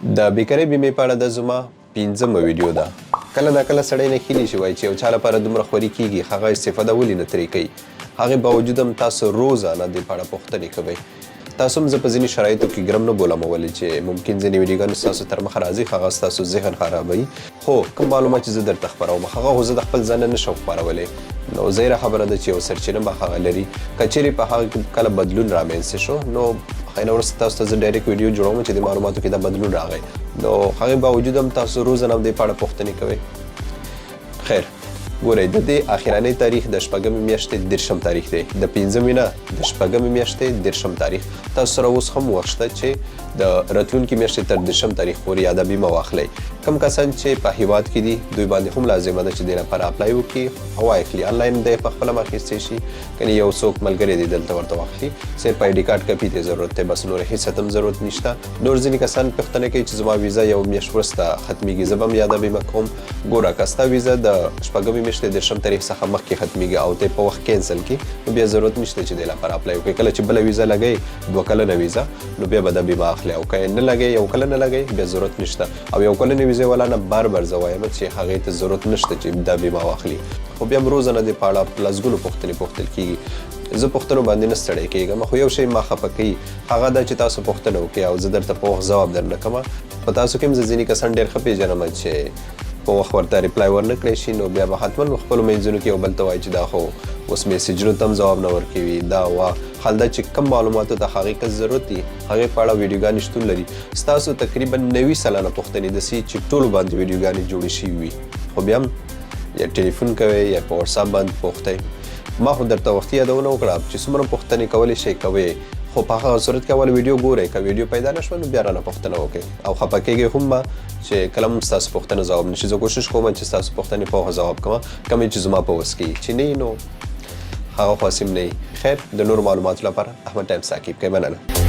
د بیکارۍ بیمې په اړه د زما 5مه ویډیو ده. کله ناکله سړی نه هیلې شي وایي چې یو چا لپاره دومره خوري کېږي هغه استفاده ولې نه ترې کوي. هغې باوجود هم تاسو روزانه دې په اړه پوښتنې کوئ. تاسو هم زه په ځینې شرایطو کې ګرم نه بولم ولې چې ممکن ځینې ویډیوګانې ستاسو تر مخه راځي هغه ستاسو ذهن خرابوي. خو کوم معلومات چې زه درته خپروم هغه خو زه د خپل ځان نه نشم خپرولی. نو ظاهره خبره ده چې یو سرچینه به هغه لري. که چیرې په هغه کې کله بدلون رامنځته شو نو خینه وروسته تاسو ته زه ډایرکټ ویډیو جوړوم چې د معلوماتو کې دا بدلون راغی. نو هغې باوجود هم تاسو روزانه هم دې په اړه پوښتنې کوئ. خیر ګورئ د دې اخرنی تاریخ د شپږمې میاشتې 30 تاریخ دی. د 5مې نه د شپږمې میاشتې 30 تاریخ. تاسو سره اوس هم وخت شته چې د راتلونکي میاشتې تر 30 تاریخ پورې یاده بیمه واخلئ. کوم کسان چې په هیواد کې دي دوی باندې هم لازمه ده چې دې لپاره اپلای وکړي او واخلي. آنلاین دی په خپله اخیستی شي کنې یو څوک ملګری دی دلته ورته واخلي. صرف آی ډي کارت کاپي ته ضرورت دی بس نور هېڅ هم ضرورت نشته. نور ځینې کسان پوښتنه کوي چې زما ویزا یو میاشت وروسته ختمیږي زه به هم یاده بیمه کوم. ګوره که ستا ویزا د شپږمې میاشتې 30 تاریخ څخه مخکې ختمیږي او ته په وخت کینسل کړي نو بیا ضرورت نشته چې دې لپاره اپلای وکړئ. کله چې بله ویزا لګئ 2 کلنه ویزا نو بیا به دا بیمه اخلئ او که یې نه لګئ 1 کلنه لګئ بیا ضرورت نشته. او 1 کلنې ویزې والا نه بار زه وایم چې هغې ته ضرورت نشته چې دا بیمه واخلي. خو بیا هم روزانه دې په اړه لسګونو پوښتنې پوښتل کېږي. زه پوښتنو باندې نه ستړی کېږم خو یو شی ما خفه کوي هغه دا چې تاسو پوښتنه وکړئ او زه درته په وخت ځواب درنه کومه. په تاسو کې هم زه ځینې کسان ډېر ښه پېژنم چې په وخت ورته ریپلای ورنه کړی شي نو بیا به حتما خپلو منځونو کې یو بل ته وایي چې دا خو اوس میسیجونو ته هم ځواب نه ورکوي دا وا حال دا چې کم معلوماتو ته هغې که ضرورت دي هغې په اړه ویډیوګانې شتون لري. ستاسو تقریبا 90 سلنه پوښتنې داسې چې ټولو باندې ویډیوګانې جوړې شوي وي. خو بیا هم یا ټلیفون کوئ یا په وټساپ باندې پوښتئ. ما خو درته وختي یادونه وکړه چې څومره پوښتنې کولی شئ کوئ خو په هغه صورت کې اول ویډیو ګورئ. که ویډیو پیدا نه شوه نو بیا رانه پوښتنه وکړئ او خفه کېږئ هم به چې کله هم ستاسو پوښتنه ځواب نه شي. زه کوشش کوم چې ستاسو پوښتنې په وخت ځواب کړم کومې چې زما په وس کې چې نه وي نو هغه خو هسې هم نه وي. خیر د نورو معلوماتو لپاره احمد ټایم تعقیب کړئ. مننه.